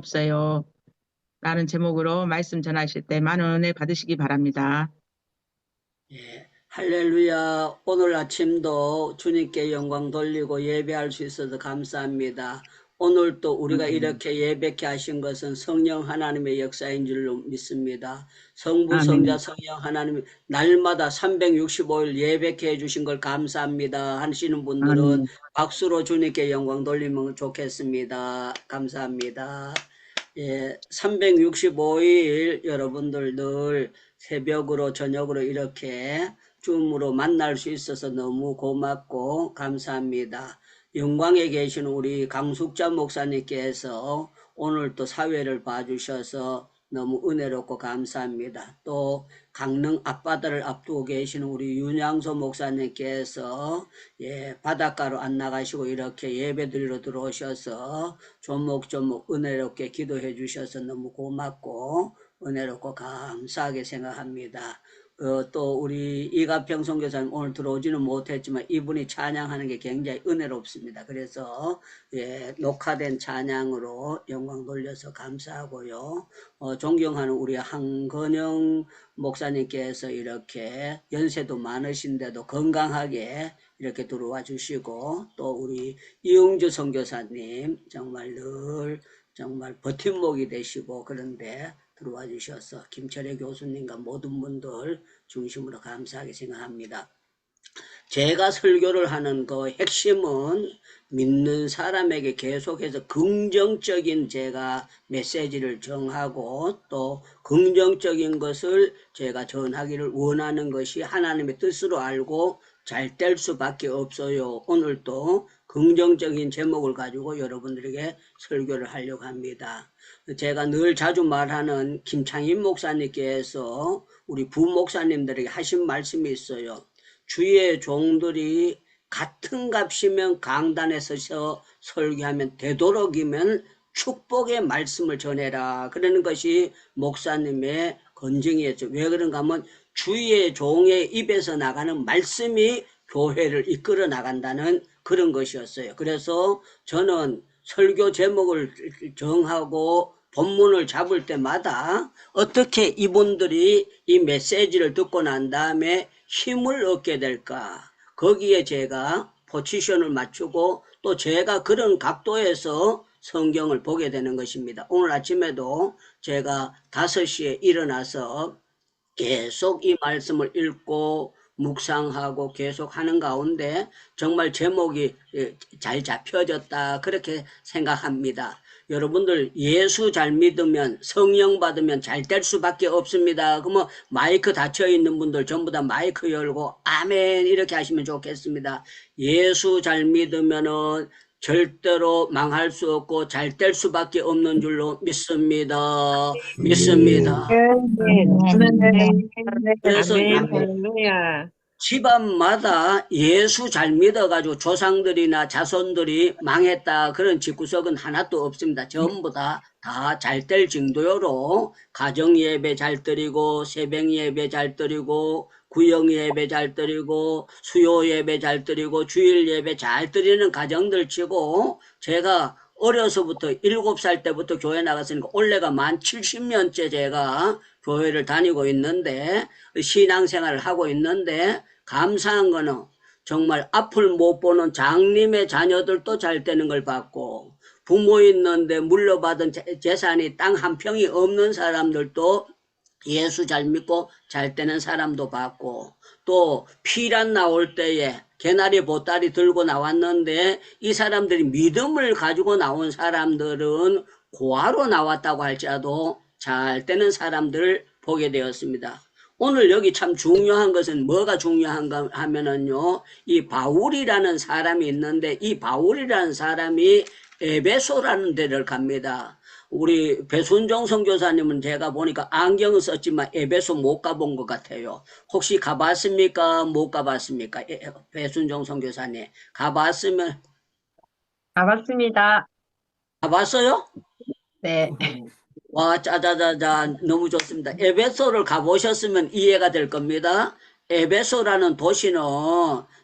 없어요. 라는 제목으로 말씀 전하실 때 많은 은혜 받으시기 바랍니다. 예, 할렐루야. 오늘 아침도 주님께 영광 돌리고 예배할 수 있어서 감사합니다. 오늘 또 우리가 이렇게 예배케 하신 것은 성령 하나님의 역사인 줄로 믿습니다. 성부, 성자, 아멘. 성령 하나님 날마다 365일 예배케 해주신 걸 감사합니다 하시는 분들은 아멘. 박수로 주님께 영광 돌리면 좋겠습니다. 감사합니다. 예, 365일 여러분들 늘 새벽으로 저녁으로 이렇게 줌으로 만날 수 있어서 너무 고맙고 감사합니다. 영광에 계시는 우리 강숙자 목사님께서 오늘 또 사회를 봐주셔서 너무 은혜롭고 감사합니다. 또 강릉 앞바다를 앞두고 계시는 우리 윤양소 목사님께서 바닷가로 안 나가시고 이렇게 예배드리러 들어오셔서 조목조목 은혜롭게 기도해 주셔서 너무 고맙고 은혜롭고 감사하게 생각합니다. 또 우리 이가평 선교사님 오늘 들어오지는 못했지만 이분이 찬양하는 게 굉장히 은혜롭습니다. 그래서 녹화된 찬양으로 영광 돌려서 감사하고요. 존경하는 우리 한건영 목사님께서 이렇게 연세도 많으신데도 건강하게 이렇게 들어와 주시고 또 우리 이용주 선교사님 정말 버팀목이 되시고 그런데 들어와 주셔서 김철애 교수님과 모든 분들 중심으로 감사하게 생각합니다. 제가 설교를 하는 그 핵심은 믿는 사람에게 계속해서 긍정적인 제가 메시지를 정하고 또 긍정적인 것을 제가 전하기를 원하는 것이 하나님의 뜻으로 알고 잘 될 수밖에 없어요. 오늘도 긍정적인 제목을 가지고 여러분들에게 설교를 하려고 합니다. 제가 늘 자주 말하는 김창인 목사님께서 우리 부목사님들에게 하신 말씀이 있어요. 주의 종들이 같은 값이면 강단에 서서 설교하면 되도록이면 축복의 말씀을 전해라. 그러는 것이 목사님의 건증이었죠. 왜 그런가 하면 주의 종의 입에서 나가는 말씀이 교회를 이끌어 나간다는 그런 것이었어요. 그래서 저는 설교 제목을 정하고 본문을 잡을 때마다 어떻게 이분들이 이 메시지를 듣고 난 다음에 힘을 얻게 될까? 거기에 제가 포지션을 맞추고 또 제가 그런 각도에서 성경을 보게 되는 것입니다. 오늘 아침에도 제가 5시에 일어나서 계속 이 말씀을 읽고 묵상하고 계속 하는 가운데 정말 제목이 잘 잡혀졌다 그렇게 생각합니다. 여러분들 예수 잘 믿으면 성령 받으면 잘 될 수밖에 없습니다. 그러면 마이크 닫혀 있는 분들 전부 다 마이크 열고 아멘 이렇게 하시면 좋겠습니다. 예수 잘 믿으면은 절대로 망할 수 없고 잘 될 수밖에 없는 줄로 믿습니다. 믿습니다. 아멘. 그래서 아멘, 아멘. 할렐루야. 집안마다 예수 잘 믿어가지고 조상들이나 자손들이 망했다 그런 집구석은 하나도 없습니다. 전부 다 잘 될 정도로 가정 예배 잘 드리고 새벽 예배 잘 드리고 구역 예배 잘 드리고 수요 예배 잘 드리고 주일 예배 잘 드리는 가정들 치고 제가 어려서부터 7살 때부터 교회 나갔으니까 올해가 만 70년째 제가 교회를 다니고 있는데 신앙생활을 하고 있는데 감사한 거는 정말 앞을 못 보는 장님의 자녀들도 잘 되는 걸 봤고 부모 있는데 물려받은 재산이 땅 한 평이 없는 사람들도 예수 잘 믿고 잘 되는 사람도 봤고 또 피란 나올 때에 개나리 보따리 들고 나왔는데 이 사람들이 믿음을 가지고 나온 사람들은 고아로 나왔다고 할지라도 잘 되는 사람들을 보게 되었습니다. 오늘 여기 참 중요한 것은 뭐가 중요한가 하면은요, 이 바울이라는 사람이 있는데 이 바울이라는 사람이 에베소라는 데를 갑니다. 우리 배순종 선교사님은 제가 보니까 안경을 썼지만 에베소 못 가본 것 같아요. 혹시 가봤습니까? 못 가봤습니까? 배순종 선교사님 가봤으면 가봤습니다. 가봤어요? 네. 와, 짜자자자, 너무 좋습니다. 에베소를 가보셨으면 이해가 될 겁니다. 에베소라는 도시는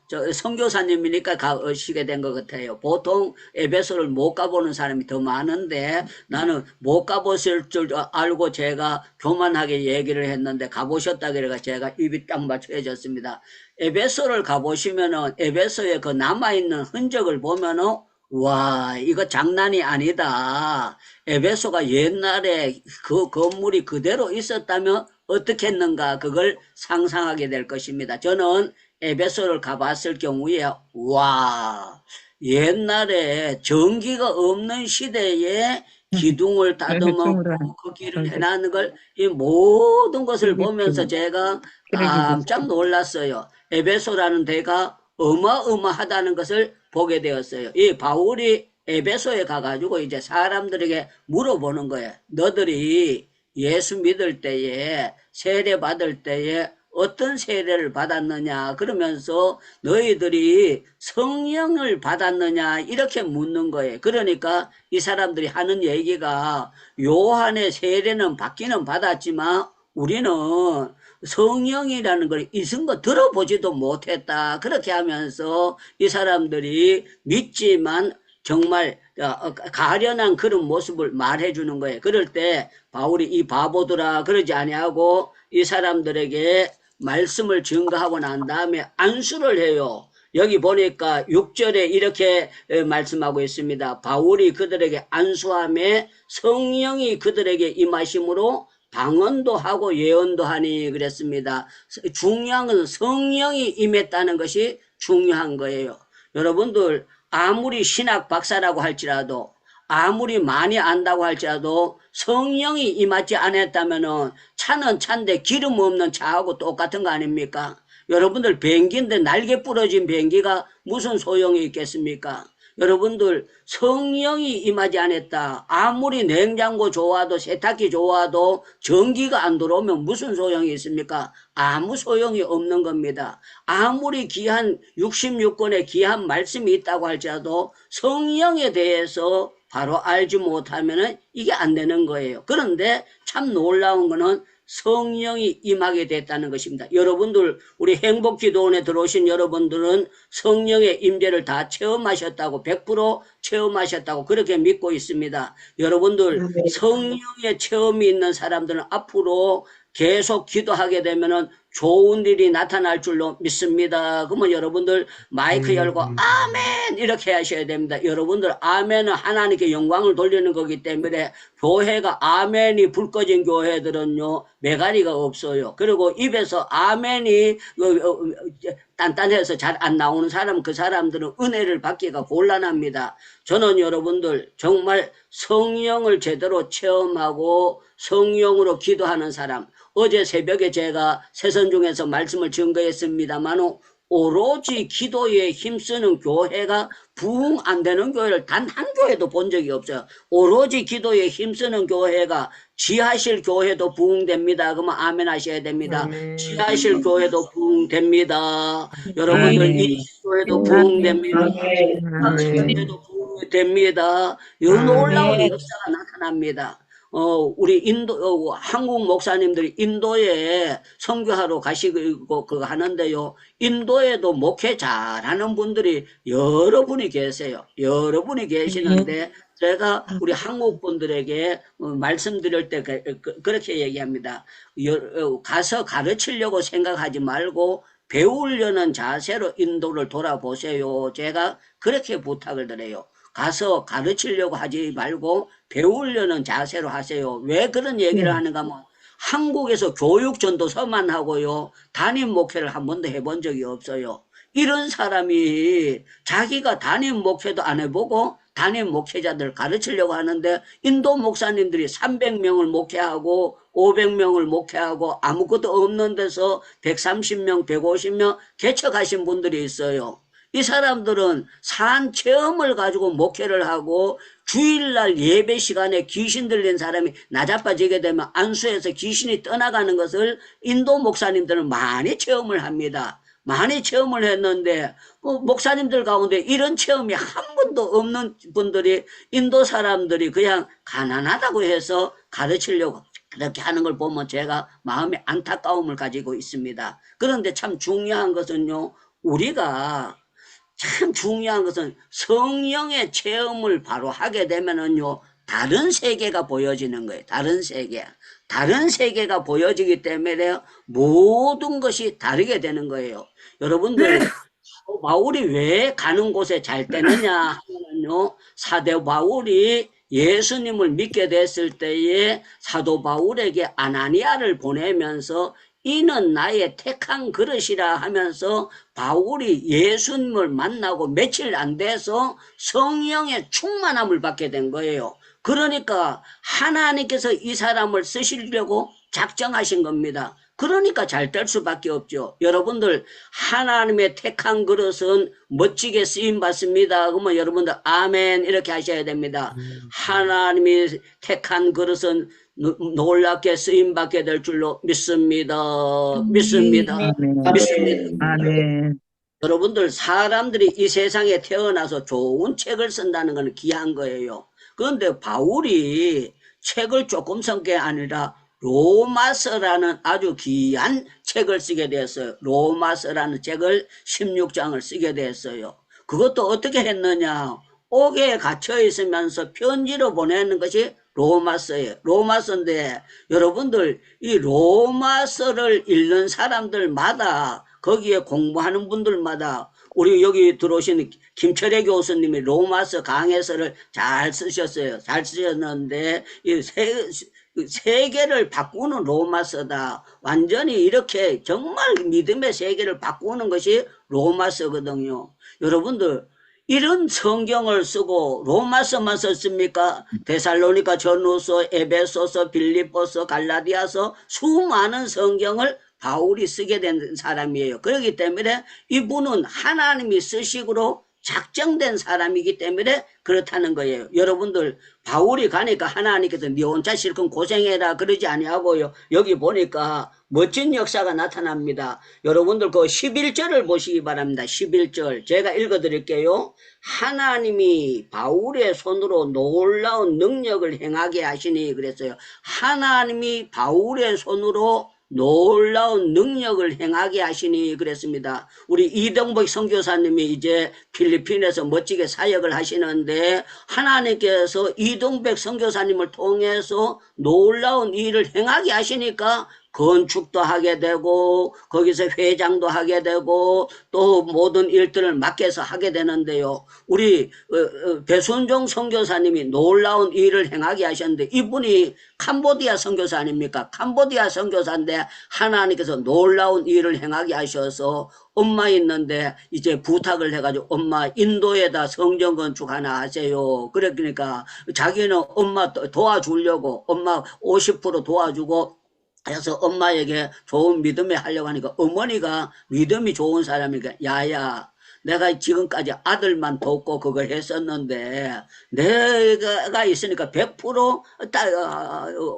저 선교사님이니까 가시게 된 것 같아요. 보통 에베소를 못 가보는 사람이 더 많은데 나는 못 가보실 줄 알고 제가 교만하게 얘기를 했는데 가보셨다 그래가 제가 입이 딱 맞춰졌습니다. 에베소를 가보시면은 에베소에 그 남아있는 흔적을 보면은 와, 이거 장난이 아니다. 에베소가 옛날에 그 건물이 그대로 있었다면 어떻게 했는가 그걸 상상하게 될 것입니다. 저는 에베소를 가봤을 경우에 와, 옛날에 전기가 없는 시대에 기둥을 충분한 다듬었고 그 길을 해나는 걸 이 모든 것을 보면서 기름기, 제가 기름기 깜짝 놀랐어요. 에베소라는 데가 어마어마하다는 것을 보게 되었어요. 이 바울이 에베소에 가가지고 이제 사람들에게 물어보는 거예요. 너들이 예수 믿을 때에 세례 받을 때에 어떤 세례를 받았느냐 그러면서 너희들이 성령을 받았느냐 이렇게 묻는 거예요. 그러니까 이 사람들이 하는 얘기가 요한의 세례는 받기는 받았지만 우리는 성령이라는 걸 이승거 들어보지도 못했다. 그렇게 하면서 이 사람들이 믿지만 정말 가련한 그런 모습을 말해주는 거예요. 그럴 때 바울이 이 바보들아 그러지 아니하고 이 사람들에게 말씀을 증거하고 난 다음에 안수를 해요. 여기 보니까 6절에 이렇게 말씀하고 있습니다. 바울이 그들에게 안수함에 성령이 그들에게 임하심으로 방언도 하고 예언도 하니 그랬습니다. 중요한 것은 성령이 임했다는 것이 중요한 거예요. 여러분들 아무리 신학 박사라고 할지라도 아무리 많이 안다고 할지라도 성령이 임하지 않았다면은 차는 차인데 기름 없는 차하고 똑같은 거 아닙니까? 여러분들 비행기인데 날개 부러진 비행기가 무슨 소용이 있겠습니까? 여러분들 성령이 임하지 않았다. 아무리 냉장고 좋아도 세탁기 좋아도 전기가 안 들어오면 무슨 소용이 있습니까? 아무 소용이 없는 겁니다. 아무리 귀한 66권의 귀한 말씀이 있다고 할지라도 성령에 대해서 바로 알지 못하면 이게 안 되는 거예요. 그런데 참 놀라운 거는 성령이 임하게 됐다는 것입니다. 여러분들 우리 행복기도원에 들어오신 여러분들은 성령의 임재를 다 체험하셨다고 100% 체험하셨다고 그렇게 믿고 있습니다. 여러분들 성령의 체험이 있는 사람들은 앞으로 계속 기도하게 되면은 좋은 일이 나타날 줄로 믿습니다. 그러면 여러분들 마이크 열고 아멘 이렇게 하셔야 됩니다. 여러분들 아멘은 하나님께 영광을 돌리는 거기 때문에 교회가 아멘이 불 꺼진 교회들은요 메가리가 없어요. 그리고 입에서 아멘이 단단해서 잘 안 나오는 사람 그 사람들은 은혜를 받기가 곤란합니다. 저는 여러분들 정말 성령을 제대로 체험하고 성령으로 기도하는 사람 어제 새벽에 제가 새선중에서 말씀을 증거했습니다만 오로지 기도에 힘쓰는 교회가 부흥 안 되는 교회를 단 한 교회도 본 적이 없어요. 오로지 기도에 힘쓰는 교회가 지하실 교회도 부흥됩니다. 그러면 아멘 하셔야 됩니다. 지하실 교회도 부흥됩니다. 여러분들 이 교회도 부흥됩니다. 교회도 부흥됩니다. 이 놀라운 역사가 나타납니다. 우리 한국 목사님들이 인도에 선교하러 가시고 그거 하는데요. 인도에도 목회 잘하는 분들이 여러분이 계세요. 여러분이 계시는데 제가 우리 한국 분들에게 말씀드릴 때 그렇게 얘기합니다. 가서 가르치려고 생각하지 말고 배우려는 자세로 인도를 돌아보세요. 제가 그렇게 부탁을 드려요. 가서 가르치려고 하지 말고 배우려는 자세로 하세요. 왜 그런 얘기를 하는가 하면 한국에서 교육 전도서만 하고요. 담임 목회를 한 번도 해본 적이 없어요. 이런 사람이 자기가 담임 목회도 안 해보고 담임 목회자들 가르치려고 하는데 인도 목사님들이 300명을 목회하고 500명을 목회하고 아무것도 없는 데서 130명, 150명 개척하신 분들이 있어요. 이 사람들은 산 체험을 가지고 목회를 하고 주일날 예배 시간에 귀신 들린 사람이 나자빠지게 되면 안수해서 귀신이 떠나가는 것을 인도 목사님들은 많이 체험을 합니다. 많이 체험을 했는데 목사님들 가운데 이런 체험이 한 번도 없는 분들이 인도 사람들이 그냥 가난하다고 해서 가르치려고 그렇게 하는 걸 보면 제가 마음의 안타까움을 가지고 있습니다. 그런데 참 중요한 것은요, 우리가 참 중요한 것은 성령의 체험을 바로 하게 되면은요, 다른 세계가 보여지는 거예요. 다른 세계. 다른 세계가 보여지기 때문에 모든 것이 다르게 되는 거예요. 여러분들, 바울이 왜 가는 곳에 잘 되느냐 하면요, 사도 바울이 예수님을 믿게 됐을 때에 사도 바울에게 아나니아를 보내면서 이는 나의 택한 그릇이라 하면서 바울이 예수님을 만나고 며칠 안 돼서 성령의 충만함을 받게 된 거예요. 그러니까 하나님께서 이 사람을 쓰시려고 작정하신 겁니다. 그러니까 잘 될 수밖에 없죠. 여러분들 하나님의 택한 그릇은 멋지게 쓰임 받습니다. 그러면 여러분들 아멘 이렇게 하셔야 됩니다. 하나님이 택한 그릇은 놀랍게 쓰임 받게 될 줄로 믿습니다. 믿습니다. 아멘. 믿습니다. 아멘. 여러분들 사람들이 이 세상에 태어나서 좋은 책을 쓴다는 것은 귀한 거예요. 그런데 바울이 책을 조금 쓴 게 아니라 로마서라는 아주 귀한 책을 쓰게 됐어요. 로마서라는 책을 16장을 쓰게 됐어요. 그것도 어떻게 했느냐? 옥에 갇혀 있으면서 편지로 보내는 것이 로마서예요. 로마서인데 여러분들 이 로마서를 읽는 사람들마다 거기에 공부하는 분들마다 우리 여기 들어오신 김철애 교수님이 로마서 강해서를 잘 쓰셨어요. 잘 쓰셨는데 이 세계를 바꾸는 로마서다. 완전히 이렇게 정말 믿음의 세계를 바꾸는 것이 로마서거든요. 여러분들 이런 성경을 쓰고 로마서만 썼습니까? 데살로니가 전후서, 에베소서, 빌립보서, 갈라디아서 수많은 성경을 바울이 쓰게 된 사람이에요. 그렇기 때문에 이분은 하나님이 쓰시기로 작정된 사람이기 때문에 그렇다는 거예요. 여러분들 바울이 가니까 하나님께서 네 혼자 실컷 고생해라 그러지 아니하고요. 여기 보니까 멋진 역사가 나타납니다. 여러분들 그 11절을 보시기 바랍니다. 11절 제가 읽어드릴게요. 하나님이 바울의 손으로 놀라운 능력을 행하게 하시니 그랬어요. 하나님이 바울의 손으로 놀라운 능력을 행하게 하시니 그랬습니다. 우리 이동복 선교사님이 이제 필리핀에서 멋지게 사역을 하시는데 하나님께서 이동백 선교사님을 통해서 놀라운 일을 행하게 하시니까 건축도 하게 되고 거기서 회장도 하게 되고 또 모든 일들을 맡겨서 하게 되는데요. 우리 배순종 선교사님이 놀라운 일을 행하게 하셨는데 이분이 캄보디아 선교사 아닙니까? 캄보디아 선교사인데 하나님께서 놀라운 일을 행하게 하셔서 엄마 있는데 이제 부탁을 해가지고 엄마 인도에다 성전 건축 하나 하세요. 그러니까 자기는 엄마 도와주려고 엄마 50% 도와주고 그래서 엄마에게 좋은 믿음에 하려고 하니까 어머니가 믿음이 좋은 사람이니까 야야 내가 지금까지 아들만 돕고 그걸 했었는데 내가 있으니까 100%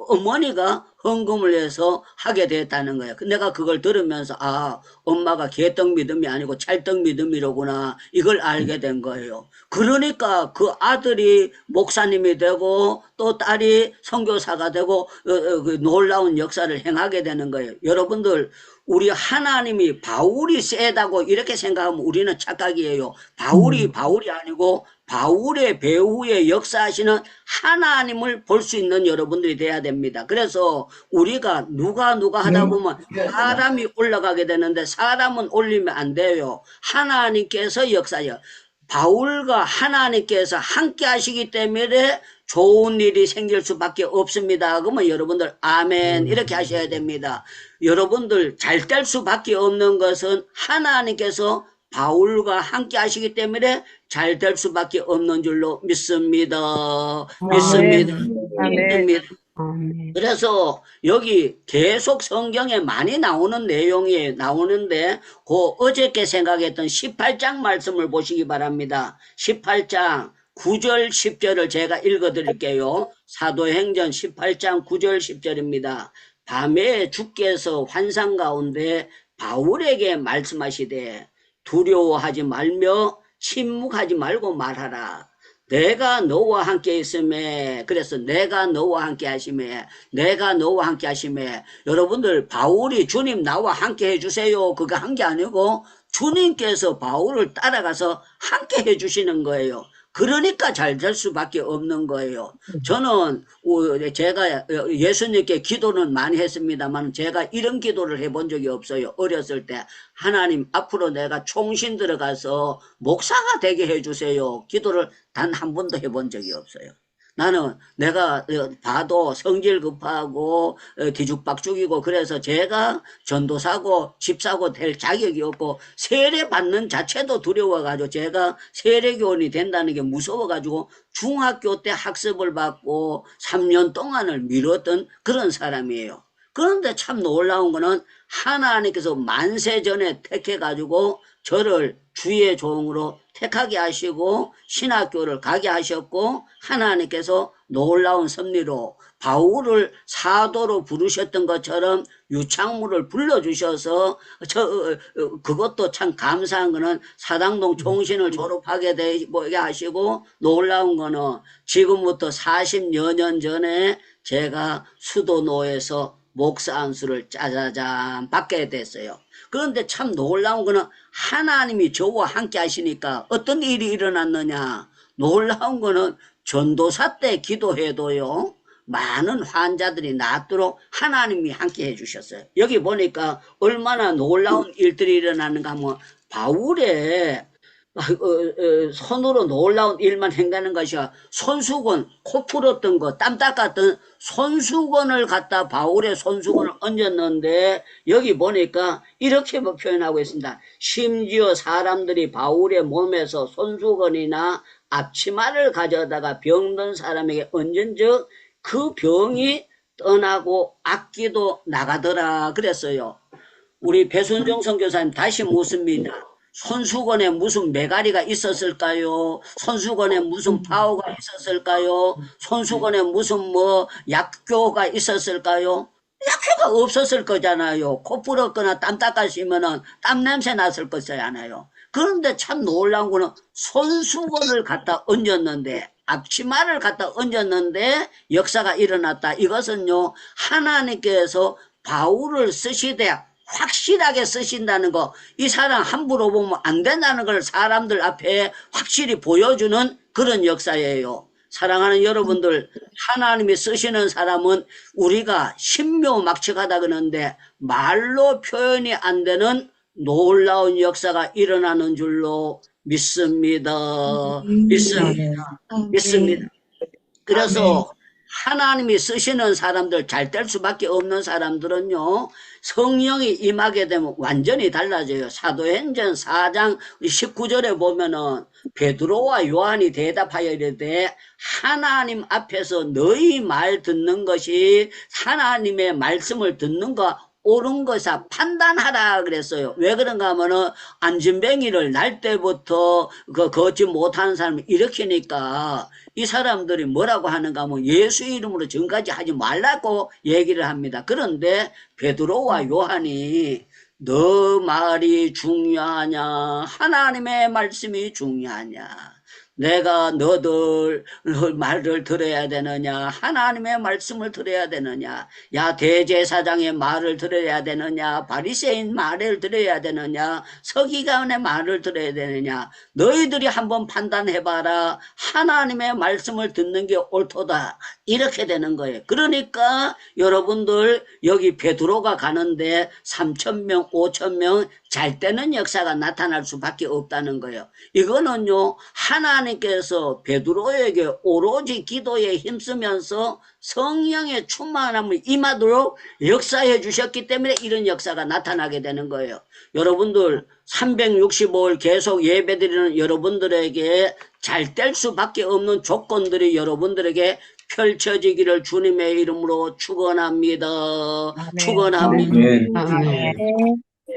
어머니가 헌금을 해서 하게 됐다는 거야. 내가 그걸 들으면서 아 엄마가 개떡 믿음이 아니고 찰떡 믿음이로구나 이걸 알게 된 거예요. 그러니까 그 아들이 목사님이 되고 또 딸이 선교사가 되고 그 놀라운 역사를 행하게 되는 거예요. 여러분들 우리 하나님이 바울이 세다고 이렇게 생각하면 우리는 착각이에요. 바울이 아니고 바울의 배후에 역사하시는 하나님을 볼 수 있는 여러분들이 돼야 됩니다. 그래서 우리가 누가 하다 보면 사람이 올라가게 되는데 사람은 올리면 안 돼요. 하나님께서 역사요. 바울과 하나님께서 함께 하시기 때문에 좋은 일이 생길 수밖에 없습니다. 그러면 여러분들 아멘 이렇게 하셔야 됩니다. 여러분들 잘 될 수밖에 없는 것은 하나님께서 바울과 함께 하시기 때문에 잘 될 수밖에 없는 줄로 믿습니다. 믿습니다. 아멘. 믿습니다. 그래서 여기 계속 성경에 많이 나오는 내용이 나오는데 그 어저께 생각했던 18장 말씀을 보시기 바랍니다. 18장 9절 10절을 제가 읽어드릴게요. 사도행전 18장 9절 10절입니다. 밤에 주께서 환상 가운데 바울에게 말씀하시되 두려워하지 말며 침묵하지 말고 말하라. 내가 너와 함께 있음에, 그래서 내가 너와 함께 하심에, 내가 너와 함께 하심에, 여러분들, 바울이 주님 나와 함께 해주세요. 그거 한 게 아니고, 주님께서 바울을 따라가서 함께 해주시는 거예요. 그러니까 잘 될 수밖에 없는 거예요. 저는 제가 예수님께 기도는 많이 했습니다만 제가 이런 기도를 해본 적이 없어요. 어렸을 때 하나님 앞으로 내가 총신 들어가서 목사가 되게 해주세요. 기도를 단 한 번도 해본 적이 없어요. 나는 내가 봐도 성질 급하고 뒤죽박죽이고 그래서 제가 전도사고 집사고 될 자격이 없고 세례 받는 자체도 두려워가지고 제가 세례교원이 된다는 게 무서워가지고 중학교 때 학습을 받고 3년 동안을 미뤘던 그런 사람이에요. 그런데 참 놀라운 거는 하나님께서 만세 전에 택해가지고 저를 주의 종으로 택하게 하시고 신학교를 가게 하셨고 하나님께서 놀라운 섭리로 바울을 사도로 부르셨던 것처럼 유창무를 불러주셔서 그것도 참 감사한 거는 사당동 총신을 졸업하게 되게 하시고 놀라운 거는 지금부터 40여 년 전에 제가 수도노에서 목사 안수를 짜자잔 받게 됐어요. 그런데 참 놀라운 거는 하나님이 저와 함께 하시니까 어떤 일이 일어났느냐. 놀라운 거는 전도사 때 기도해도요. 많은 환자들이 낫도록 하나님이 함께 해주셨어요. 여기 보니까 얼마나 놀라운 일들이 일어나는가 하면 바울의 손으로 놀라운 일만 행하는 것이야. 손수건, 코 풀었던 거, 땀 닦았던 손수건을 갖다 바울의 손수건을 얹었는데 여기 보니까 이렇게 표현하고 있습니다. 심지어 사람들이 바울의 몸에서 손수건이나 앞치마를 가져다가 병든 사람에게 얹은 적 그 병이 떠나고 악기도 나가더라 그랬어요. 우리 배순종 선교사님 다시 묻습니다. 손수건에 무슨 메가리가 있었을까요? 손수건에 무슨 파워가 있었을까요? 손수건에 무슨 약효가 있었을까요? 약효가 없었을 거잖아요. 코 풀었거나 땀 닦았으면은 땀 냄새 났을 거잖아요. 그런데 참 놀라운 거는 손수건을 갖다 얹었는데 앞치마를 갖다 얹었는데 역사가 일어났다. 이것은요 하나님께서 바울을 쓰시되 확실하게 쓰신다는 거, 이 사람 함부로 보면 안 된다는 걸 사람들 앞에 확실히 보여주는 그런 역사예요. 사랑하는 여러분들, 하나님이 쓰시는 사람은 우리가 신묘막측하다 그러는데 말로 표현이 안 되는 놀라운 역사가 일어나는 줄로 믿습니다. 믿습니다. 그래서 하나님이 쓰시는 사람들, 잘 될 수밖에 없는 사람들은요 성령이 임하게 되면 완전히 달라져요. 사도행전 4장 19절에 보면은 베드로와 요한이 대답하여 이르되 하나님 앞에서 너희 말 듣는 것이 하나님의 말씀을 듣는 거 옳은 것이라 판단하라 그랬어요. 왜 그런가 하면은 안진뱅이를 날 때부터 걷지 못하는 사람을 일으키니까 이 사람들이 뭐라고 하는가 하면 예수 이름으로 전까지 하지 말라고 얘기를 합니다. 그런데 베드로와 요한이 너 말이 중요하냐 하나님의 말씀이 중요하냐 내가 너들 말을 들어야 되느냐 하나님의 말씀을 들어야 되느냐 야 대제사장의 말을 들어야 되느냐 바리새인 말을 들어야 되느냐 서기관의 말을 들어야 되느냐 너희들이 한번 판단해봐라 하나님의 말씀을 듣는 게 옳도다 이렇게 되는 거예요. 그러니까 여러분들 여기 베드로가 가는데 3,000명 5,000명 잘 되는 역사가 나타날 수밖에 없다는 거예요. 이거는요 하나님께서 베드로에게 오로지 기도에 힘쓰면서 성령의 충만함을 임하도록 역사해 주셨기 때문에 이런 역사가 나타나게 되는 거예요. 여러분들 365일 계속 예배드리는 여러분들에게 잘 될 수밖에 없는 조건들이 여러분들에게 펼쳐지기를 주님의 이름으로 축원합니다. 축원합니다. 아멘.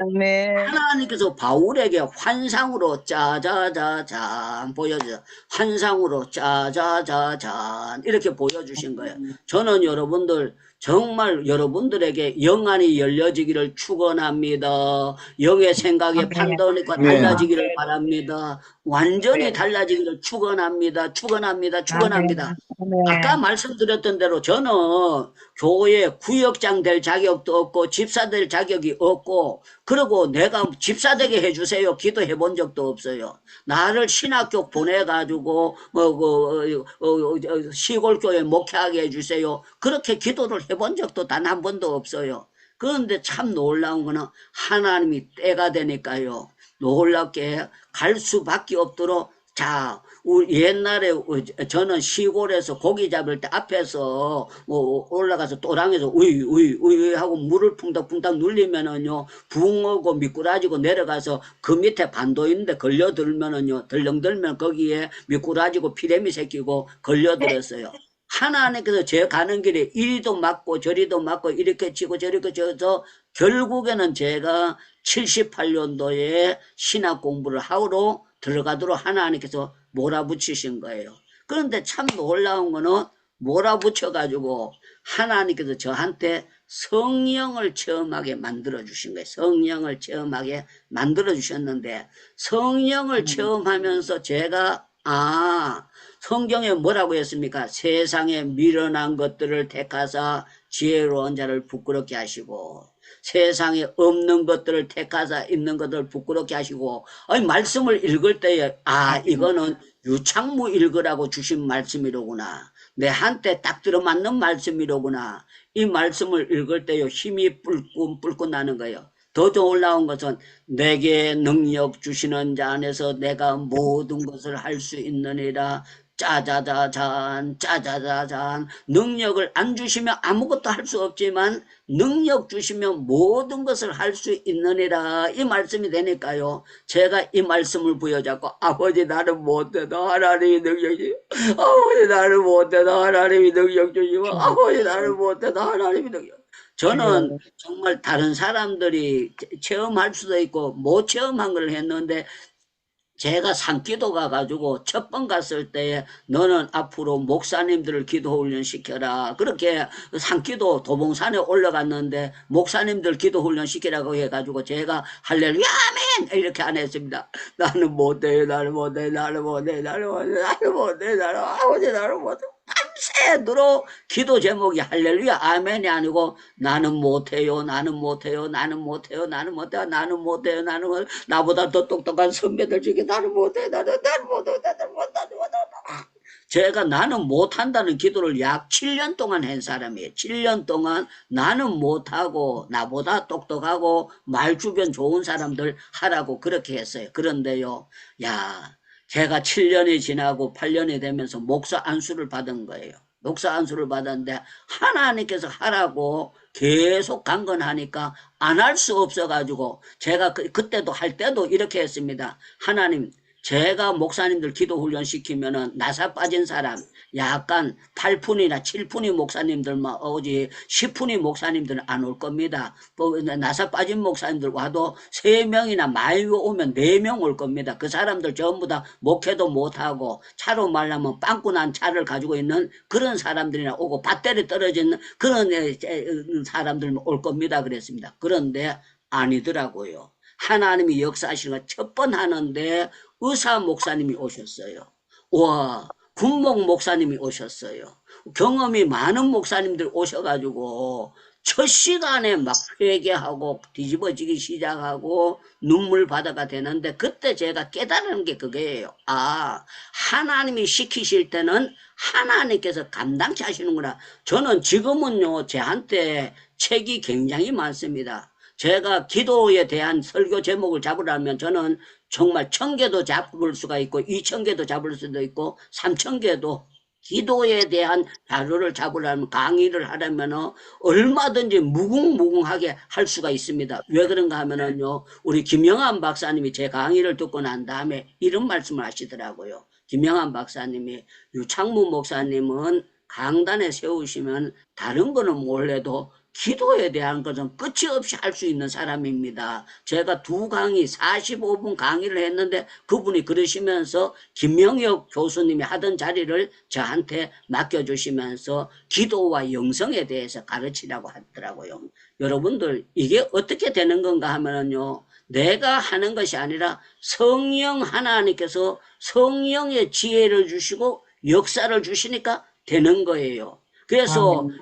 아멘. 하나님께서 바울에게 환상으로 짜자자잔 보여주세요. 환상으로 짜자자잔 이렇게 보여주신 거예요. 저는 여러분들 정말 여러분들에게 영안이 열려지기를 축원합니다. 영의 생각의 판단과 달라지기를 바랍니다. 완전히 달라지기를 축원합니다. 축원합니다. 축원합니다. 아까 말씀드렸던 대로 저는 교회 구역장 될 자격도 없고 집사 될 자격이 없고 그리고 내가 집사 되게 해주세요 기도해 본 적도 없어요. 나를 신학교 보내가지고 시골교회 목회하게 해주세요 그렇게 기도를 해본 적도 단 한 번도 없어요. 그런데 참 놀라운 거는 하나님이 때가 되니까요 놀랍게 갈 수밖에 없도록 자, 옛날에 저는 시골에서 고기 잡을 때 앞에서 올라가서 또랑에서 우이 하고 물을 풍덕풍덕 눌리면은요 붕어고 미꾸라지고 내려가서 그 밑에 반도 있는데 걸려들면은요 덜렁들면 거기에 미꾸라지고 피레미 새끼고 걸려들었어요. 하나님께서 제 가는 길에 이리도 맞고 저리도 맞고 이렇게 치고 저렇게 쳐서 결국에는 제가 78년도에 신학 공부를 하러 들어가도록 하나님께서 몰아붙이신 거예요. 그런데 참 놀라운 거는 몰아붙여가지고 하나님께서 저한테 성령을 체험하게 만들어주신 거예요. 성령을 체험하게 만들어주셨는데 성령을 체험하면서 제가 성경에 뭐라고 했습니까? 세상에 미련한 것들을 택하사 지혜로운 자를 부끄럽게 하시고 세상에 없는 것들을 택하사 있는 것들을 부끄럽게 하시고 아니 말씀을 읽을 때에 이거는 유창무 읽으라고 주신 말씀이로구나. 내한테 딱 들어맞는 말씀이로구나. 이 말씀을 읽을 때요 힘이 뿔뿔 나는 거예요. 더 놀라운 것은 내게 능력 주시는 자 안에서 내가 모든 것을 할 수 있느니라. 짜자자잔 짜자자잔 능력을 안 주시면 아무것도 할 수 없지만 능력 주시면 모든 것을 할 수 있느니라 이 말씀이 되니까요 제가 이 말씀을 부여잡고 아버지 나는 못되다 하나님이 능력 주시고 아버지 나는 못되다 하나님이 능력 주시고 아버지 나는 못되다 하나님이 능력 저는 정말 다른 사람들이 체험할 수도 있고 못 체험한 걸 했는데 제가 산기도 가가지고 첫 번 갔을 때 너는 앞으로 목사님들을 기도 훈련 시켜라. 그렇게 산기도 도봉산에 올라갔는데 목사님들 기도 훈련 시키라고 해가지고 제가 할렐루야 아멘 이렇게 안 했습니다. 나는 못해 나는 못해 나는 못해 나는 못해 나는 못해 나는 아버지 나는 못해 밤새도록 기도 제목이 할렐루야 아멘이 아니고 나는 못해요 나는 못해요 나는 못해요 나는 못해요 나는 못해요 나는 못해요 나보다 더 똑똑한 선배들 중에 나는 못해 나는 못해 나는 못해 제가 나는 못한다는 기도를 약 7년 동안 한 사람이에요. 7년 동안 나는 못하고 나보다 똑똑하고 말 주변 좋은 사람들 하라고 그렇게 했어요. 그런데요 제가 7년이 지나고 8년이 되면서 목사 안수를 받은 거예요. 목사 안수를 받았는데 하나님께서 하라고 계속 강건하니까 안 할 수 없어가지고 제가 그때도 할 때도 이렇게 했습니다. 하나님 제가 목사님들 기도 훈련 시키면은 나사 빠진 사람 약간 8푼이나 7푼이 목사님들만 오지 10푼이 목사님들은 안 올 겁니다. 나사 빠진 목사님들 와도 3명이나 많이 오면 4명 올 겁니다. 그 사람들 전부 다 목회도 못하고 차로 말하면 빵꾸 난 차를 가지고 있는 그런 사람들이나 오고 밭대리 떨어진 그런 사람들 올 겁니다. 그랬습니다. 그런데 아니더라고요. 하나님이 역사하시는 거 첫 번 하는데 의사 목사님이 오셨어요. 와, 군목 목사님이 오셨어요. 경험이 많은 목사님들 오셔가지고 첫 시간에 막 회개하고 뒤집어지기 시작하고 눈물 바다가 되는데 그때 제가 깨달은 게 그거예요. 하나님이 시키실 때는 하나님께서 감당치 하시는구나. 저는 지금은요 제한테 책이 굉장히 많습니다. 제가 기도에 대한 설교 제목을 잡으려면 저는 정말 1000개도 잡을 수가 있고 2000개도 잡을 수도 있고 3000개도 기도에 대한 자료를 잡으려면 강의를 하려면 얼마든지 무궁무궁하게 할 수가 있습니다. 왜 그런가 하면은요 우리 김영환 박사님이 제 강의를 듣고 난 다음에 이런 말씀을 하시더라고요. 김영환 박사님이 유창무 목사님은 강단에 세우시면 다른 거는 몰라도 기도에 대한 것은 끝이 없이 할 수 있는 사람입니다. 제가 두 강의 45분 강의를 했는데 그분이 그러시면서 김명혁 교수님이 하던 자리를 저한테 맡겨주시면서 기도와 영성에 대해서 가르치라고 하더라고요. 여러분들 이게 어떻게 되는 건가 하면요, 내가 하는 것이 아니라 성령 하나님께서 성령의 지혜를 주시고 역사를 주시니까 되는 거예요. 그래서 아멘.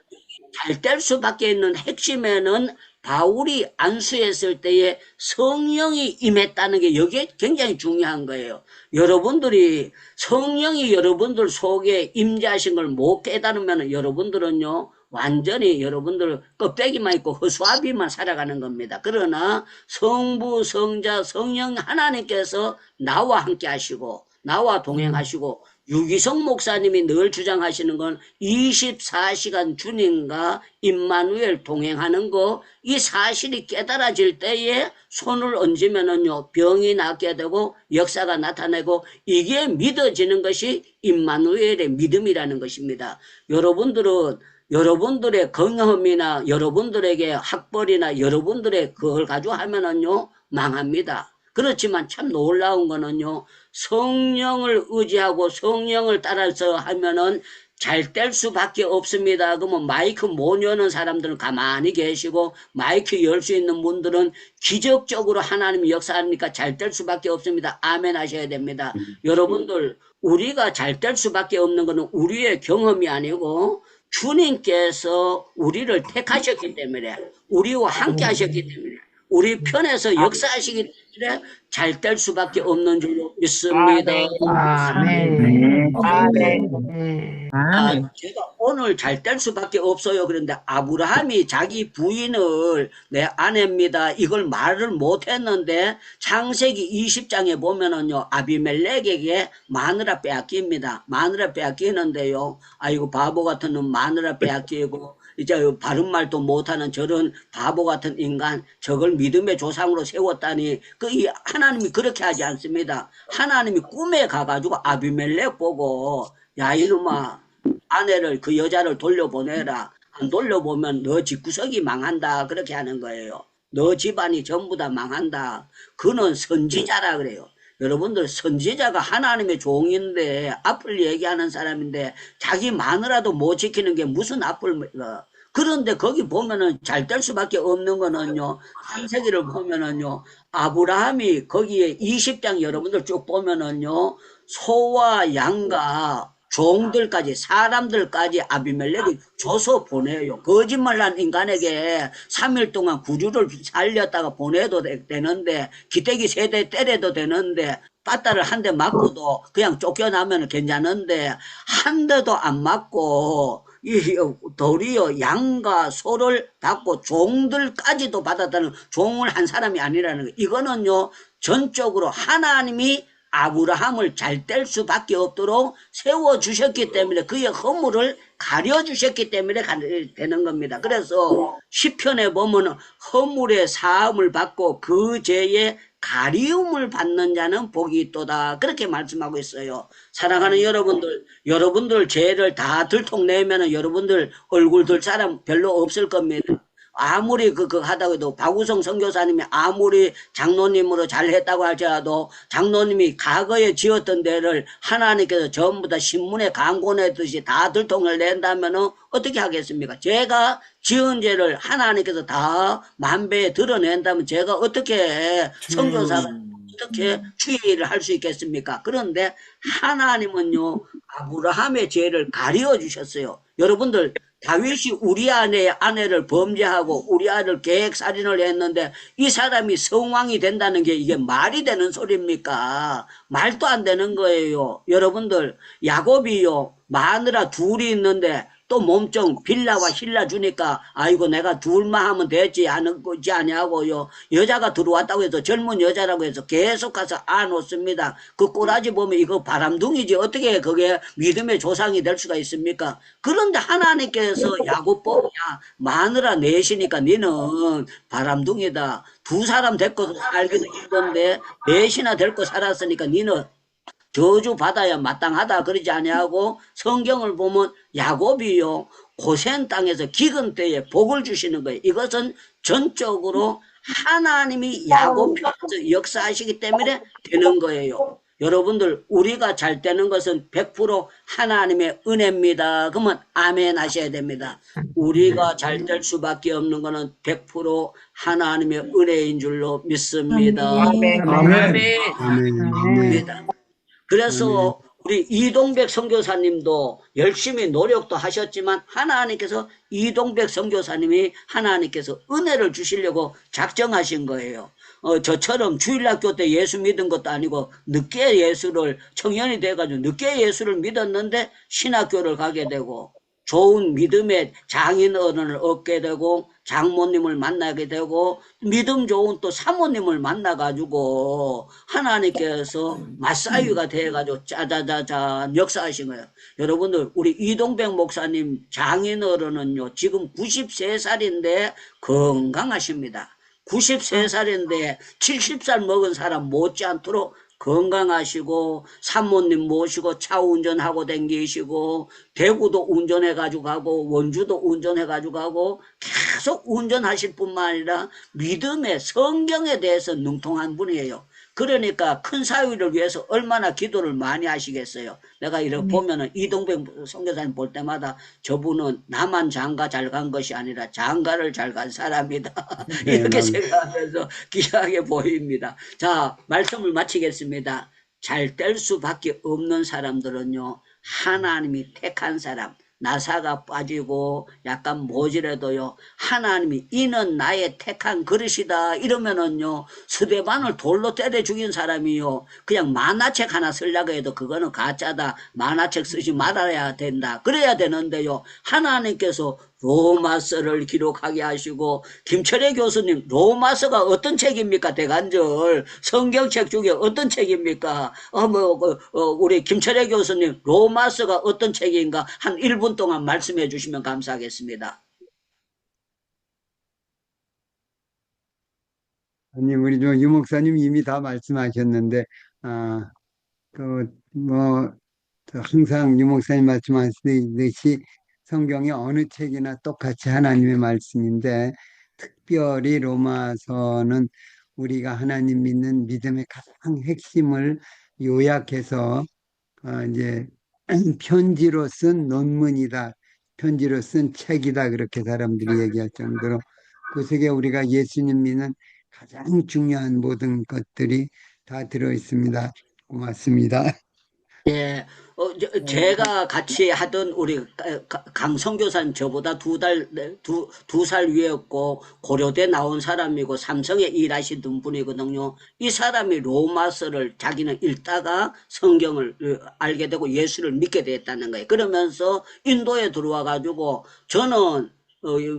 잘 될 수밖에 있는 핵심에는 바울이 안수했을 때에 성령이 임했다는 게 여기에 굉장히 중요한 거예요. 여러분들이 성령이 여러분들 속에 임재하신 걸 못 깨달으면 여러분들은요, 완전히 여러분들 껍데기만 있고 허수아비만 살아가는 겁니다. 그러나 성부, 성자, 성령 하나님께서 나와 함께 하시고 나와 동행하시고 유기성 목사님이 늘 주장하시는 건 24시간 주님과 임마누엘 동행하는 거, 이 사실이 깨달아질 때에 손을 얹으면은요, 병이 낫게 되고 역사가 나타나고 이게 믿어지는 것이 임마누엘의 믿음이라는 것입니다. 여러분들은 여러분들의 경험이나 여러분들에게 학벌이나 여러분들의 그걸 가지고 하면은요, 망합니다. 그렇지만 참 놀라운 거는요, 성령을 의지하고 성령을 따라서 하면은 잘 될 수밖에 없습니다. 그러면 마이크 못 여는 사람들은 가만히 계시고 마이크 열 수 있는 분들은 기적적으로 하나님이 역사하니까 잘 될 수밖에 없습니다. 아멘 하셔야 됩니다. 여러분들, 우리가 잘 될 수밖에 없는 것은 우리의 경험이 아니고 주님께서 우리를 택하셨기 때문에, 우리와 함께 하셨기 때문에, 우리 편에서 역사하시기 때문에 잘 될 수밖에 없는 줄로 믿습니다. 아멘. 아멘. 제가 오늘 잘 될 수밖에 없어요. 그런데 아브라함이 자기 부인을 내 아내입니다, 이걸 말을 못했는데 창세기 20장에 보면은요, 아비멜렉에게 마누라 빼앗깁니다. 마누라 빼앗기는데요, 아이고 바보 같은 놈 마누라 빼앗기고 이제 바른 말도 못하는 저런 바보 같은 인간, 저걸 믿음의 조상으로 세웠다니, 하나님이 그렇게 하지 않습니다. 하나님이 꿈에 가가지고 아비멜렉 보고, 야 이놈아, 아내를, 그 여자를 돌려보내라. 안 돌려보면 너 집구석이 망한다. 그렇게 하는 거예요. 너 집안이 전부 다 망한다. 그는 선지자라 그래요. 여러분들, 선지자가 하나님의 종인데 앞을 얘기하는 사람인데 자기 마누라도 못 지키는 게 무슨 앞을, 그런데 거기 보면은 잘 될 수밖에 없는 거는요, 창세기를 보면은요, 아브라함이 거기에 20장 여러분들 쭉 보면은요, 소와 양과 종들까지, 사람들까지 아비멜렉이 줘서 보내요. 거짓말한 인간에게 3일 동안 구주를 살렸다가 보내도 되는데, 기대기 세대 때려도 되는데, 빠따를 한 대 맞고도 그냥 쫓겨나면 괜찮은데, 한 대도 안 맞고, 도리어 양과 소를 받고 종들까지도 받았다는, 종을 한 사람이 아니라는 거. 이거는요, 전적으로 하나님이 아브라함을 잘 될 수밖에 없도록 세워주셨기 때문에, 그의 허물을 가려주셨기 때문에 되는 겁니다. 그래서 시편에 보면 허물의 사함을 받고 그 죄의 가리움을 받는 자는 복이 있도다, 그렇게 말씀하고 있어요. 사랑하는 여러분들, 여러분들 죄를 다 들통내면 여러분들 얼굴 들 사람 별로 없을 겁니다. 아무리 하다고 해도 박우성 선교사님이 아무리 장로님으로 잘했다고 할지라도 장로님이 과거에 지었던 데를 하나님께서 전부 다 신문에 광고 내듯이 다 들통을 낸다면 어떻게 하겠습니까? 제가 지은 죄를 하나님께서 다 만배에 드러낸다면 제가 어떻게 선교사가 어떻게 주의를 할 수 있겠습니까? 그런데 하나님은요, 아브라함의 죄를 가려 주셨어요. 여러분들, 다윗이 우리아의 아내를 범죄하고 우리아를 계획살인을 했는데 이 사람이 성왕이 된다는 게 이게 말이 되는 소리입니까? 말도 안 되는 거예요. 여러분들, 야곱이요, 마누라 둘이 있는데 또 몸종 빌라와 힐라 주니까 아이고 내가 둘만 하면 되지 않지 아니하고요, 여자가 들어왔다고 해서 젊은 여자라고 해서 계속 가서 안놓습니다. 그 꼬라지 보면 이거 바람둥이지 어떻게 그게 믿음의 조상이 될 수가 있습니까? 그런데 하나님께서 야곱보고, 야 마누라 넷이니까 니는 바람둥이다, 두 사람 데리고 살기도 힘든데 넷이나 데리고 살았으니까 니는 저주 받아야 마땅하다, 그러지 아니하고 성경을 보면 야곱이요, 고센 땅에서 기근 때에 복을 주시는 거예요. 이것은 전적으로 하나님이 야곱편에서 역사하시기 때문에 되는 거예요. 여러분들 우리가 잘 되는 것은 100% 하나님의 은혜입니다. 그러면 아멘 하셔야 됩니다. 우리가 잘 될 수밖에 없는 것은 100% 하나님의 은혜인 줄로 믿습니다. 아멘. 아멘. 아멘. 그래서 우리 이동백 선교사님도 열심히 노력도 하셨지만 하나님께서 이동백 선교사님이 하나님께서 은혜를 주시려고 작정하신 거예요. 저처럼 주일학교 때 예수 믿은 것도 아니고 늦게 예수를 청년이 돼가지고 늦게 예수를 믿었는데 신학교를 가게 되고 좋은 믿음의 장인 어른을 얻게 되고 장모님을 만나게 되고 믿음 좋은 또 사모님을 만나가지고 하나님께서 마사유가 돼가지고 짜자자자 역사하신 거예요. 여러분들 우리 이동백 목사님 장인 어른은요 지금 93살인데 건강하십니다. 93살인데 70살 먹은 사람 못지않도록 건강하시고 사모님 모시고 차 운전하고 댕기시고 대구도 운전해가지고 가고 원주도 운전해가지고 가고 계속 운전하실 뿐만 아니라 믿음의 성경에 대해서 능통한 분이에요. 그러니까 큰 사위를 위해서 얼마나 기도를 많이 하시겠어요. 내가 이렇게 보면은 이동백 선교사님 볼 때마다 저분은 나만 장가 잘 간 것이 아니라 장가를 잘 간 사람이다. 이렇게 생각하면서 귀하게 보입니다. 자, 말씀을 마치겠습니다. 잘 될 수밖에 없는 사람들은요, 하나님이 택한 사람, 나사가 빠지고 약간 모질해도요, 하나님이 이는 나의 택한 그릇이다 이러면은요, 스데반을 돌로 때려 죽인 사람이요, 그냥 만화책 하나 쓰려고 해도 그거는 가짜다, 만화책 쓰지 말아야 된다 그래야 되는데요, 하나님께서 로마서를 기록하게 하시고, 김철애 교수님 로마서가 어떤 책입니까? 대간절 성경책 중에 어떤 책입니까? 우리 김철애 교수님 로마서가 어떤 책인가 한 1분 동안 말씀해 주시면 감사하겠습니다. 아니, 우리 유 목사님 이미 다 말씀하셨는데, 항상 유 목사님 말씀하시듯이 성경의 어느 책이나 똑같이 하나님의 말씀인데, 특별히 로마서는 우리가 하나님 믿는 믿음의 가장 핵심을 요약해서, 이제, 편지로 쓴 논문이다, 편지로 쓴 책이다, 그렇게 사람들이 얘기할 정도로, 그 속에 우리가 예수님 믿는 가장 중요한 모든 것들이 다 들어있습니다. 고맙습니다. 예, 제가 같이 하던 우리 강성교사님 저보다 두 살 위였고 고려대 나온 사람이고 삼성에 일하시던 분이거든요. 이 사람이 로마서를 자기는 읽다가 성경을 알게 되고 예수를 믿게 됐다는 거예요. 그러면서 인도에 들어와 가지고 저는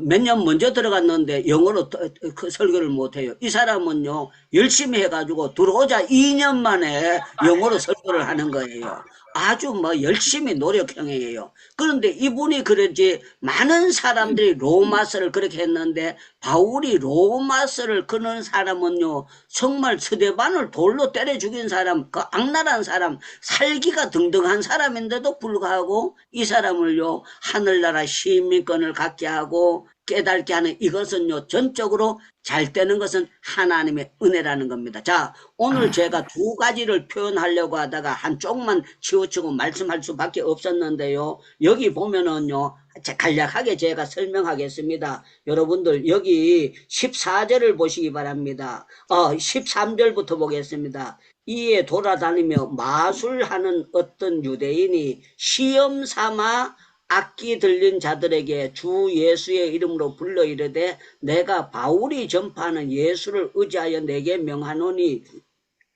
몇 년 먼저 들어갔는데 영어로 그 설교를 못해요. 이 사람은요 열심히 해가지고 들어오자 2년 만에 영어로 설교를 하는 거예요. 아주 열심히 노력형이에요. 그런데 이분이 그러지 많은 사람들이 로마서를 그렇게 했는데 바울이 로마서를 그는 사람은요 정말 스데반을 돌로 때려 죽인 사람, 그 악랄한 사람, 살기가 등등한 사람인데도 불구하고 이 사람을요 하늘나라 시민권을 갖게 하고 깨닫게 하는 이것은요 전적으로 잘 되는 것은 하나님의 은혜라는 겁니다. 자, 오늘 제가 두 가지를 표현하려고 하다가 한쪽만 치우치고 말씀할 수밖에 없었는데요. 여기 보면은요 간략하게 제가 설명하겠습니다. 여러분들 여기 14절을 보시기 바랍니다. 13절부터 보겠습니다. 이에 돌아다니며 마술하는 어떤 유대인이 시험 삼아 악기 들린 자들에게 주 예수의 이름으로 불러 이르되 내가 바울이 전파하는 예수를 의지하여 내게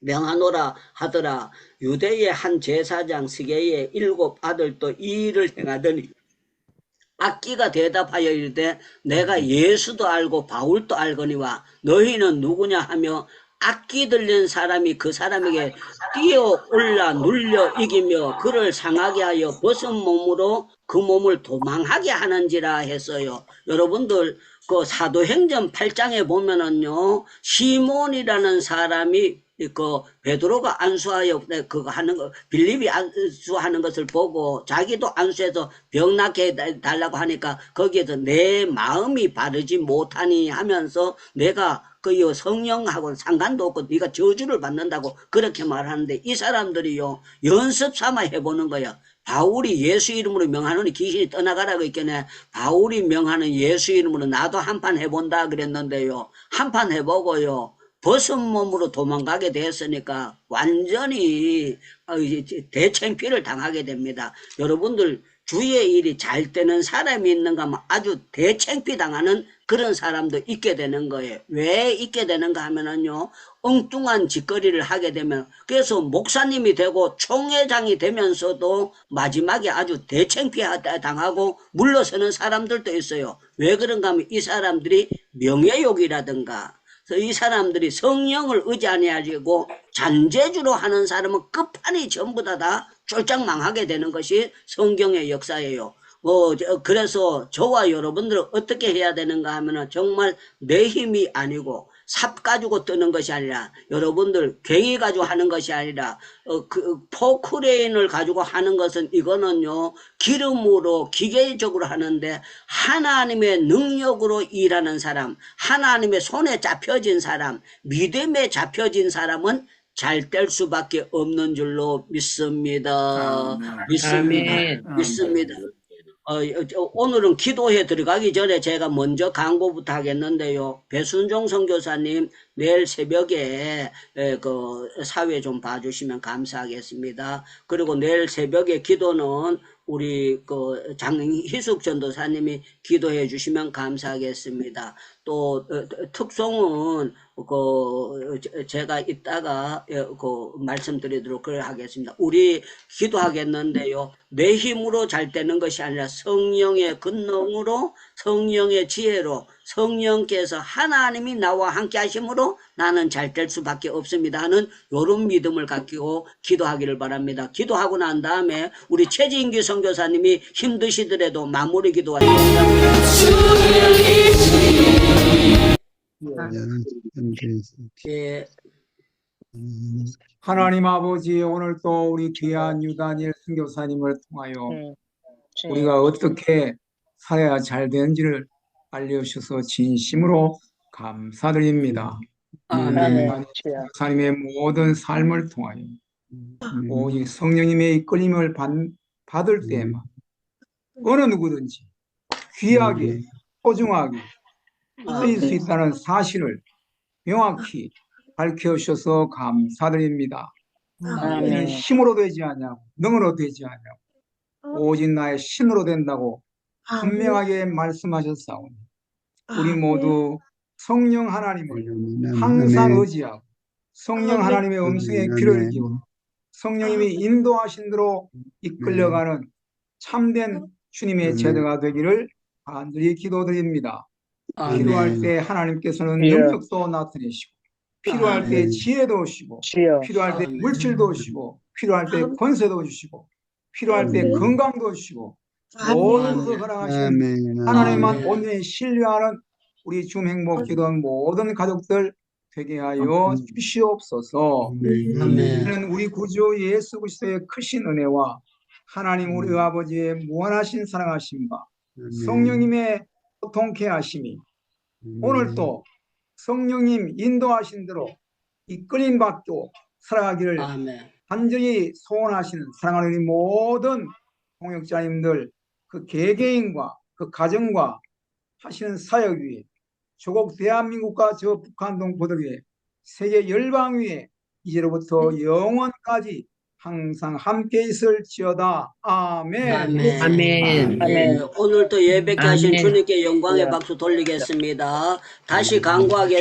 명하노라 하더라. 유대의 한 제사장 스게의 7 아들도 이 일을 행하더니 악기가 대답하여 이르되 내가 예수도 알고 바울도 알거니와 너희는 누구냐 하며 악기 들린 사람이 그 사람에게 뛰어올라 눌려 이기며 그를 상하게 하여 벗은 몸으로 그 몸을 도망하게 하는지라 했어요. 여러분들 그 사도행전 8장에 보면은요 시몬이라는 사람이 그 베드로가 안수하여 그거 하는 거 빌립이 안수하는 것을 보고 자기도 안수해서 병 낫게 해달라고 하니까 거기에서 내 마음이 바르지 못하니 하면서 내가 그 성령하고는 상관도 없고 네가 저주를 받는다고 그렇게 말하는데 이 사람들이요 연습 삼아 해보는 거야. 바울이 예수 이름으로 명하노니 귀신이 떠나가라고 했겠네. 바울이 명하는 예수 이름으로 나도 한판 해본다 그랬는데요. 한판 해보고요. 벗은 몸으로 도망가게 됐으니까 완전히 대창피를 당하게 됩니다. 여러분들 주의 일이 잘 되는 사람이 있는가 하면 아주 대창피 당하는 그런 사람도 있게 되는 거예요. 왜 있게 되는가 하면은요. 엉뚱한 짓거리를 하게 되면 그래서 목사님이 되고 총회장이 되면서도 마지막에 아주 대창피 당하고 물러서는 사람들도 있어요. 왜 그런가 하면 이 사람들이 명예욕이라든가 이 사람들이 성령을 의지 아니하고 잔재주로 하는 사람은 끝판이 전부 다 쫄짝망하게 되는 것이 성경의 역사예요. 그래서 저와 여러분들은 어떻게 해야 되는가 하면은 정말 내 힘이 아니고 삽 가지고 뜨는 것이 아니라 여러분들 괭이 가지고 하는 것이 아니라 그 포크레인을 가지고 하는 것은 이거는요 기름으로 기계적으로 하는데 하나님의 능력으로 일하는 사람 하나님의 손에 잡혀진 사람 믿음에 잡혀진 사람은 잘 될 수밖에 없는 줄로 믿습니다. 믿습니다. 아멘. 믿습니다. 오늘은 기도에 들어가기 전에 제가 먼저 광고부터 하겠는데요. 배순종 선교사님 내일 새벽에 그 사회 좀 봐주시면 감사하겠습니다. 그리고 내일 새벽에 기도는 우리 그 장희숙 전도사님이 기도해 주시면 감사하겠습니다. 또 특송은 그 제가 이따가 그 말씀드리도록 하겠습니다. 우리 기도하겠는데요. 내 힘으로 잘 되는 것이 아니라 성령의 근능으로 성령의 지혜로 성령께서 하나님이 나와 함께 하심으로 나는 잘 될 수밖에 없습니다 하는 이런 믿음을 갖고 기도하기를 바랍니다. 기도하고 난 다음에 우리 최진기 선교사님이 힘드시더라도 마무리 기도하십니다. 예. 하나님 아버지, 오늘 또 우리 귀한 유다니엘 선교사님을 통하여 우리가 어떻게 살아야 잘 되는지를 알려주셔서 진심으로 감사드립니다. 선교사님의 모든 삶을 통하여 오직 성령님의 이끌림을 받을 때만 어느 누구든지 귀하게 소중하게 쓰일 수 있다는 사실을 명확히 밝혀주셔서 감사드립니다. 이는 힘으로 되지 않냐고 능으로 되지 않냐고 오직 나의 신으로 된다고 분명하게 말씀하셨사오니 우리 모두 성령 하나님을 항상 의지하고 성령 하나님의 음성에 귀를 기울여 성령님이 인도하신 대로 이끌려가는 참된 주님의 제자가 되기를 간절히 기도드립니다. 필요할 때 하나님께서는 능력도 나타내시고 필요할 때 지혜도 주시고 필요할 때 물질도 주시고 필요할 때 권세도 주시고 필요할 때 건강도 주시고 모든 것을 허락하시는 하나님만 온전히 신뢰하는 우리 중행복기도원 모든 가족들 되게 하여 주시옵소서. 이는 우리 구주 예수 그리스도의 크신 은혜와 하나님 우리 아버지의 무한하신 사랑하심과 성령님의 통케 하심이 오늘도 성령님 인도하신 대로 이끌림 받고 살아가기를 간절히 소원하시는 사랑하는 우리 모든 동역자님들 그 개개인과 그 가정과 하시는 사역 위에 조국 대한민국과 저 북한동 고도 위에 세계 열방 위에 이제로부터 영원까지 항상 함께 있을지어다. 아멘. 아멘. 오늘도 예배케 하신 아멘. 주님께 영광의 박수 돌리겠습니다. 다시 강구하겠습니다.